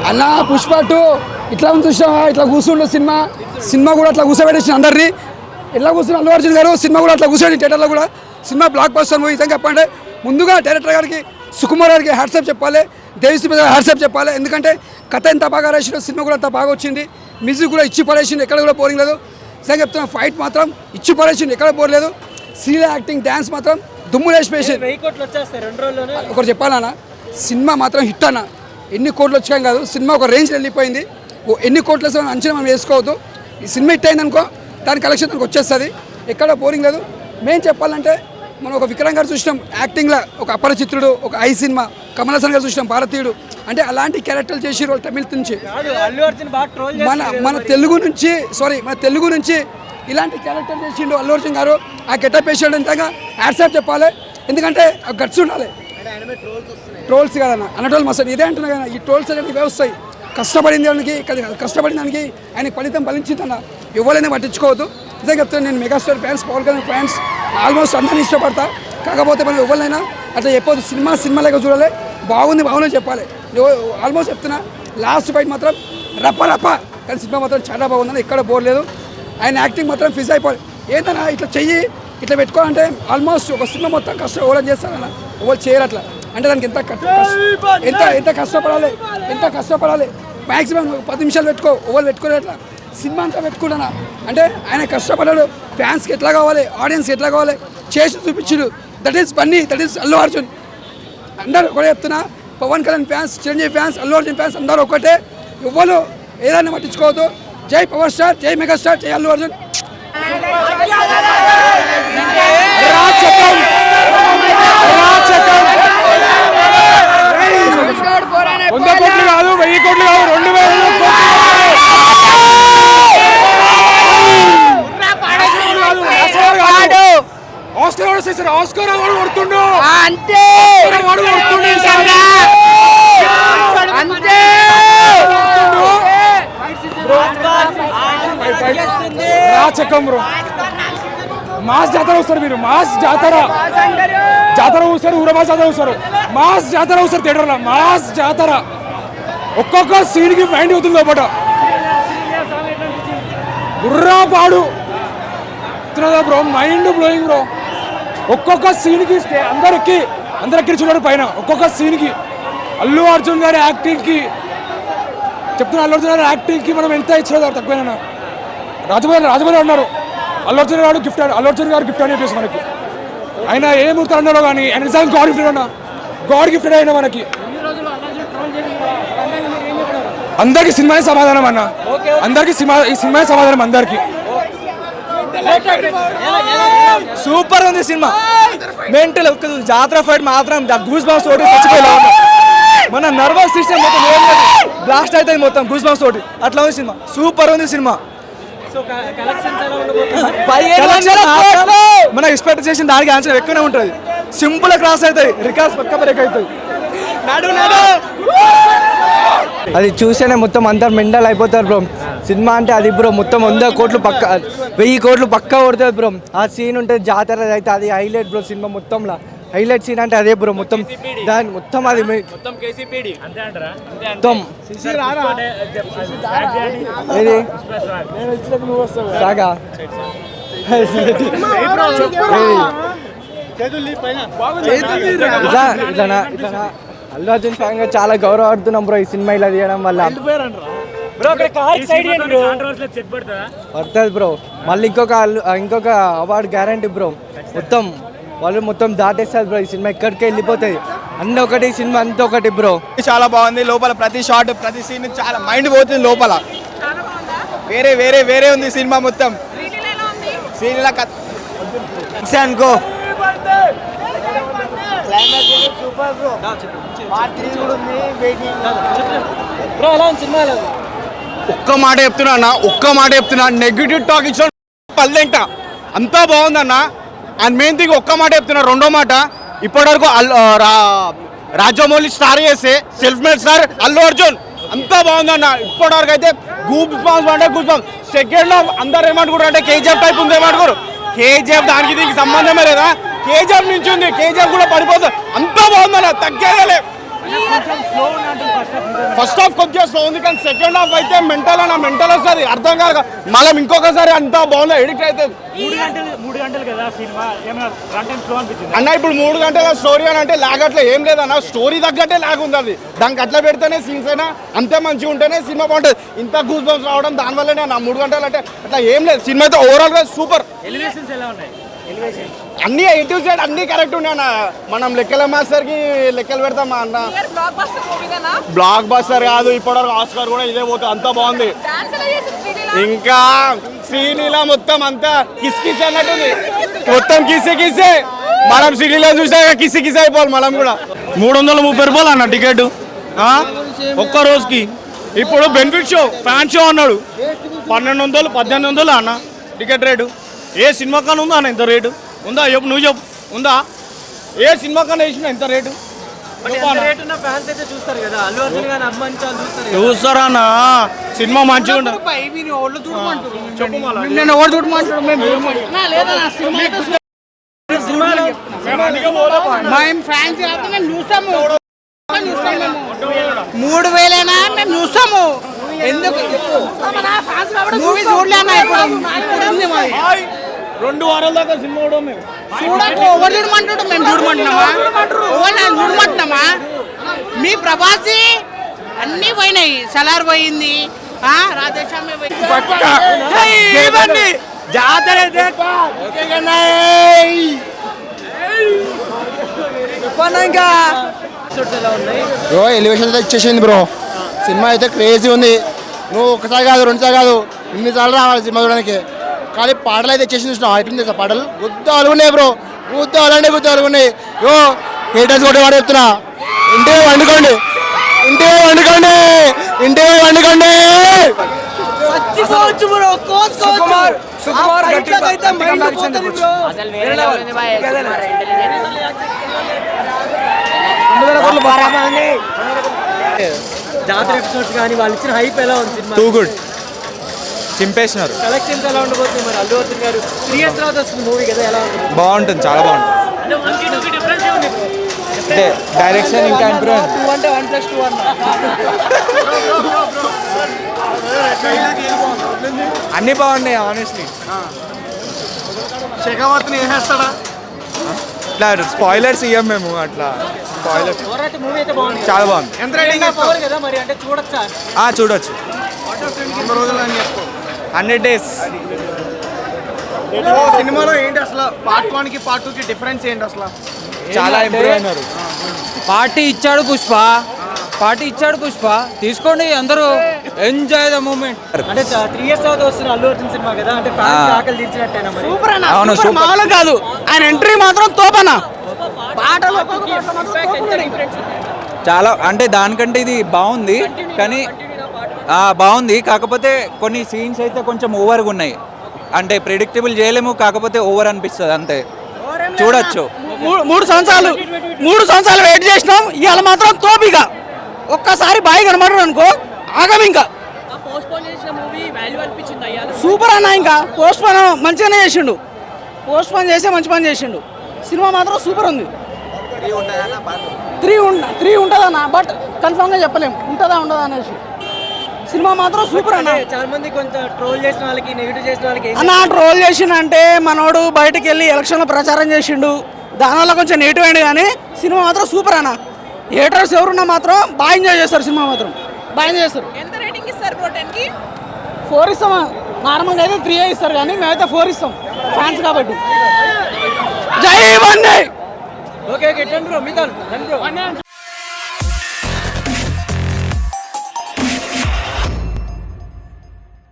అన్న పుష్ప 2 ఇట్లా చూసినా ఇట్లా కూర్చుండు సినిమా కూడా అట్లా కూర్చోబెట్టేసిన అందరినీ ఎట్లా కూర్చుని అల్లు అర్జున్ గారు సినిమా కూడా అట్లా కూర్చోండి థియేటర్లో కూడా సినిమా బ్లాక్ బస్టర్ మూవీ ఇదని చెప్పండి. ముందుగా డైరెక్టర్ గారికి సుకుమార్ గారికి హ్యాట్సాప్ చెప్పాలి, దేవిశ్రీ ప్రసాద్ హ్యాట్సాప్ చెప్పాలి. ఎందుకంటే కథ ఎంత బాగా రాసిందో సినిమా కూడా అంత బాగా వచ్చింది. మ్యూజిక్ కూడా ఇచ్చి పడేసింది, ఎక్కడ కూడా బోరింగ్ లేదు. నిజంగా చెప్తున్నా ఫైట్ మాత్రం ఇచ్చి పడేసింది, ఎక్కడ బోర్ లేదు. సీరియల్ యాక్టింగ్ డ్యాన్స్ మాత్రం దుమ్ము లేచిపోయింది. ఒకటి చెప్పాలన్నా సినిమా మాత్రం హిట్ అన్న. ఎన్ని కోట్లు వచ్చాం కాదు, సినిమా ఒక రేంజ్ వెళ్ళిపోయింది. ఎన్ని కోట్లు వస్తామని అంచనా మనం వేసుకోవద్దు. ఈ సినిమా హిట్ అయిందనుకో దాని కలెక్షన్ దానికి వచ్చేస్తుంది, ఎక్కడ బోరింగ్ లేదు. మెయిన్ చెప్పాలంటే మనం ఒక విక్రమ్ గారు చూసినాం యాక్టింగ్లో, ఒక అపరిచిత్రుడు, ఒక ఐ సినిమా కమల్ హాసన్ గారు చూసినాం భారతీయుడు. అంటే అలాంటి క్యారెక్టర్లు చేసి వాళ్ళు తమిళ నుంచి మన తెలుగు నుంచి ఇలాంటి క్యారెక్టర్ చేసిండు అల్లు అర్జున్ గారు. ఆ గెటప్ వేసాడు ఎంతగా హ్యాట్సాప్ చెప్పాలి. ఎందుకంటే గట్స్ ఉండాలి. ట్రోల్స్ కదన్న అన్నట్రోల్ మసాలి ఇదే అంటున్నా కదా. ఈ ట్రోల్స్ అనేది ఇవే వస్తాయి. కష్టపడిన దానికి ఆయన ఫలితం ఫలించిందన్న ఎవరైనా పట్టించుకోవద్దు. నిజంగా చెప్తాను, నేను megastar fans, Pawan Kalyan fans almost అందరినీ ఇష్టపడతా. కాకపోతే మనం ఎవరైనా అట్లా చెప్పొద్దు. సినిమా లేక చూడాలి, బాగుంది చెప్పాలి. ఆల్మోస్ట్ చెప్తున్నా లాస్ట్ ఫైట్ మాత్రం రప్ప కానీ సినిమా మాత్రం చాలా బాగుందని ఎక్కడ బోర్ లేదు. ఆయన యాక్టింగ్ మాత్రం ఫిజ్ అయిపోయి ఏంటన్నా ఇట్లా చెయ్యి ఇట్లా పెట్టుకోవాలంటే ఆల్మోస్ట్ ఒక సినిమా మొత్తం కష్టం ఎవరు చేస్తారన్న, ఎవరు చేయరు అట్లా. అంటే దానికి ఎంత కష్టపడాలి. మ్యాక్సిమం 10 నిమిషాలు ఎవరు పెట్టుకోలేదు అట్లా. సినిమా అంతా పెట్టుకుంటానా అంటే ఆయన కష్టపడ్డాడు. ఫ్యాన్స్కి ఎట్లా కావాలి, ఆడియన్స్కి ఎట్లా కావాలి చేసి చూపించాడు. That is Bunny, that is Allu Arjun. అందరూ ఒకటే చెప్తున్నా, Pawan Kalyan fans, Chiranjeevi fans, Allu Arjun fans అందరూ ఒకటే. ఎవరు ఏదైనా పట్టించుకోవద్దు. జై పవర్ స్టార్, జై మెగాస్టార్, జై అల్లు అర్జున్. 100 కోట్లు కాదు, 1000 కోట్లు కాదు, 2000 కోట్లు. ఆస్కార్ అవార్డు కొడుతుండు అంటే రాచకం బ్రో. మాస్ జాతర వస్తారు మీరు, మాస్ జాతర చూస్తారు, ఊరమాస్ జాతర చూస్తారు, మాస్ జాతర చూస్తారు థియేటర్లో. మాస్ జాతర ఒక్కొక్క సీన్కి మైండ్ అవుతుంది లోపల. బుర్రా పాడు బ్రో, మైండ్ బ్లోయింగ్ బ్రో. ఒక్కొక్క సీన్కి అందరికి చూడరు పైన. ఒక్కొక్క సీన్కి అల్లు అర్జున్ గారి యాక్టింగ్కి చెప్తున్నా, అల్లు అర్జున్ గారి యాక్టింగ్కి మనం ఎంత ఇచ్చేది తక్కువైనా. రాజమౌళి అన్నారు అల్లు అర్జున్ గారు గిఫ్ట్ అని చెప్పేసి మనకి. ఆయన ఏ మూర్తి అన్నారో కానీ ఆయన నిజంగా గాడ్ గిఫ్టెడ్ అయినా మనకి. అందరికి సినిమానే సమాధానం అన్న, ఈ సినిమానే సమాధానం అందరికి. సూపర్ ఉంది సినిమా, మెంటల్. జాతర ఫైట్ మాత్రం గూస్ బంప్స్ తోటి చచ్చిపోయేలా ఉంది. మన నర్వస్ సిస్టమ్ మొత్తం బ్లాస్ట్ అవుతుంది మొత్తం గూస్ బంప్స్ తోటి. అట్లా ఉంది సినిమా, సూపర్ ఉంది సినిమా. మనం ఎక్స్పెక్ట్ చేసిన దానికి ఆన్సర్ ఎక్కువనే ఉంటుంది. సింపుల్ క్రాస్ అవుతాయి, రికార్డ్స్ పక్క బ్రేక్ అవుతాయి. అది చూస్తేనే మొత్తం అందరు మెంటల్ అయిపోతారు బ్రో. సినిమా అంటే అది బ్రో, మొత్తం 100 కోట్లు పక్క, 1000 కోట్లు పక్క కొడుతుంది బ్రో. ఆ సీన్ ఉంటుంది జాతర అయితే, అది హైలైట్ బ్రో. సినిమా మొత్తంలో హైలైట్ సీన్ అంటే అదే బ్రో. మొత్తం దాని మొత్తం అది మొత్తం ఇది సాగా అల్లు అర్జున్ ఫ్యాన్ గా చాలా గౌరవపడుతున్నాం బ్రో ఈ సినిమా ఇలా తీయడం వల్ల. పడుతుంది బ్రో. మళ్ళీ ఇంకొక అవార్డు గ్యారంటీ బ్రో. మొత్తం దాటేస్తుంది బ్రో. ఈ సినిమా ఎక్కడికి వెళ్ళిపోతుంది. అన్నీ ఒకటి, సినిమా అంతా ఒకటి బ్రో. చాలా బాగుంది. లోపల ప్రతి షాట్, ప్రతి సీన్ చాలా మైండ్ పోతుంది లోపల. వేరే ఉంది సినిమా మొత్తం. సీన్ అనుకో ఒక్క మాట చెప్తున్నా నెగిటివ్ టాక్ ఇచ్చిన పల్లెంట అంతా బాగుందన్న. అండ్ మెయిన్ థింగ్ ఒక్క మాట చెప్తున్నా. రెండో మాట, ఇప్పటివరకు రాజమౌళి స్టార్ చేస్తే self made star Allu Arjun. అంతా బాగుందన్న. ఇప్పటివరకు అయితే గూస్ బంప్స్ అంటే గూస్ బంప్స్. సెకండ్ హాఫ్ అందరు ఏమనుకుంటారు అంటే కేజీఎఫ్ టైప్ ఉంది ఏమనుకోరు. కేజీఎఫ్ దానికి దీనికి సంబంధమే లేదా. కేజీఎఫ్ నుంచి ఉంది, కేజీఎఫ్ కూడా పడిపోతుంది. అంతా బాగుందన్న, తగ్గేదే. ఫస్ట్ హాఫ్ కొద్దిగా స్లో ఉంది కానీ సెకండ్ హాఫ్ అయితే మెంటల్ వస్తుంది అర్థం కాదు మళ్ళీ ఇంకొకసారి అంతా బాగుంది ఎడిక్ట్ అయితే 3 గంటలు కదా సినిమా ఏమైనా రన్ టైం స్లో అనిపించింది అన్న ఇప్పుడు 3 గంటల స్టోరీ అని అంటే లాగ్ అట్లా ఏం లేదన్న స్టోరీ తగ్గట్టే లాగ్ ఉంది అది దానికి అట్లా పెడితేనే సీన్స్ అయినా అంతే మంచిగా ఉంటేనే సినిమా బాగుంటుంది ఇంత గూస్ బంప్స్ రావడం దానివల్లనే నా 3 గంటలు అంటే అట్లా ఏం లేదు సినిమా అయితే ఓవరాల్ గా సూపర్ ఎలివేషన్స్ ఎలా ఉన్నాయి అన్ని ఎయిటివ్ సైడ్ అన్ని కరెక్ట్ ఉన్నాయి అన్న మనం లెక్కల మాస్టర్ కి లెక్కలు పెడతాం అన్న బ్లాక్ బస్టర్ కాదు ఇప్పటివరకు ఆస్కార్ కూడా ఇదే పోతుంది అంతా బాగుంది ఇంకా శ్రీలీల మొత్తం అంతా కిస్ అన్నట్టుంది మొత్తం కిసే మనం శ్రీలీల చూసాక కిస్ అయిపోవాలి మనం కూడా 330 రూపాయలు అన్న టికెట్ ఒక్క రోజుకి ఇప్పుడు బెనిఫిట్ షో ఫ్యాన్ షో అన్నాడు 1200 అన్న టికెట్ రేటు ఏ సినిమా కన్నా ఉందా అన్న ఇంత రేటు ఉందా చెప్పు నువ్వు చెప్పు ఉందా ఏ సినిమా కన్నా వేసిన ఇంత రేటు చూస్తారా అన్న సినిమా మంచిగా ఉండదు మూడు వేలైనా మేము చూస్తాము ఎందుకు మూవీ చూడలేనా ఇప్పుడు 2 వారాల దాకా సినిమా కూడా మేము చూడకు ఎవరు చూడమంటాడు మేము చూడమంటున్నామా ఎవరు చూడమంటున్నామా మీ ప్రభాసి అన్నీ పోయినాయి సలార్ పోయింది రాధేశ్యామి పోయింది జాతర బ్రో ఎలివేషన్ అయితే ఇచ్చేసింది బ్రో సినిమా అయితే క్రేజీ ఉంది నువ్వు ఒకసారి కాదు 2 సార్లు కాదు ఇన్నిసార్లు రావాలి సినిమా చూడడానికి కానీ పాటలు అయితే ఇచ్చేసింది చూసినావు ఎట్లుంది సార్ పాటలు గుద్దాలు ఉన్నాయి బ్రో గుద్దాలు ఉన్నాయి యో థియేటర్స్ కూడా వాడు చెప్తున్నా ఇంటికి వండుకోండి జాతర ఎపిసోడ్స్ కానీ వాళ్ళు ఇచ్చిన హైప్ ఎలా ఉంది సినిమా టూ గుడ్ చింపేసినారు కలెక్షన్స్ ఎలా ఉండబోతుంది మరి అల్లు అర్జున్ గారు 3 years తర్వాత వస్తుంది మూవీ కదా ఎలా ఉంటుంది బాగుంటుంది చాలా బాగుంటుంది అంటే డైరెక్షన్ ఇంకా ఇంప్రూవ్ 2 అంటే 1+2 అన్ని బాగున్నాయి ఆనెస్ట్లీ శేఖావత్ని వేసేస్తాడా ఇట్లా స్పాయిలర్స్ ఇవ్వం మేము అట్లా స్పాయిలర్స్ మూవీ అయితే బాగుంది చాలా బాగుంది ఎంత రేటింగ్ ఇస్తావు కదా మరి అంటే చూడొచ్చా చూడొచ్చు 100 days సినిమాలో ఏంటి అసలు పార్ట్ 1 కి పార్ట్ 2 కి డిఫరెన్స్ ఏంటి అసలు చాలా ఇంప్రూవ్ అయినారు పార్టీ ఇచ్చాడు పుష్ప తీసుకోండి అందరూ ఎంజాయ్ ద మూమెంట్ అంటే 3 years తర్వాత వస్తున్న అల్లు అర్జున్ సినిమా కదా అంటే ఫ్యాన్స్ ఆకలి తీర్చినట్టేనా మరి సూపర్ అన్న అవును, సూపర్ మామూలు కాదు ఆయన ఎంట్రీ మాత్రం తోపన్న పాటలు చాలా అంటే దానికంటే ఇది బాగుంది కానీ బాగుంది కాకపోతే కొన్ని సీన్స్ అయితే కొంచెం ఓవర్గా ఉన్నాయి అంటే ప్రిడిక్టబుల్ చేయలేము కాకపోతే ఓవర్ అనిపిస్తుంది అంతే చూడొచ్చు 3 సంవత్సరాలు వెయిట్ చేసినాం ఇవాళ మాత్రం తోపిగా ఒక్కసారి బాయ్ కనబడరు అనుకో ఆగం ఇంకా సూపర్ అన్న ఇంకా పోస్ట్ పోన్ మంచిగానే చేసిండు పోస్ట్ పోన్ చేస్తే మంచి పని చేసిండు సినిమా మాత్రం సూపర్ ఉంది 3 ఉంటుందన్న బట్ కన్ఫామ్గా చెప్పలేము ఉంటుందా ఉండదా అనేసి సినిమా మాత్రం సూపర్ అన్న చాలా మంది కొంచెం ట్రోల్ చేసిన వాళ్ళకి నెగిటివ్ చేసిన వాళ్ళకి అన్న ట్రోల్ చేసిండంటే మనోడు బయటకు వెళ్ళి ఎలక్షన్లో ప్రచారం చేసిండు దానివల్ల కొంచెం నెగిటివ్ అయింది కానీ సినిమా మాత్రం సూపర్ అన్న థియేటర్స్ ఎవరున్నా మాత్రం బాగా ఎంజాయ్ చేస్తారు సినిమా మాత్రం బాగా ఎంజాయ్ చేస్తారు ఎంత రేటింగ్ ఇస్తారు బ్రో 10 కి 4 ఇస్తామా నార్మల్గా అయితే 3 ఇస్తారు కానీ మేమైతే 4 ఇస్తాం ఫ్యాన్స్ కాబట్టి జై బండి ఓకే ఓకే 10 బ్రో మిగతా 10 బ్రో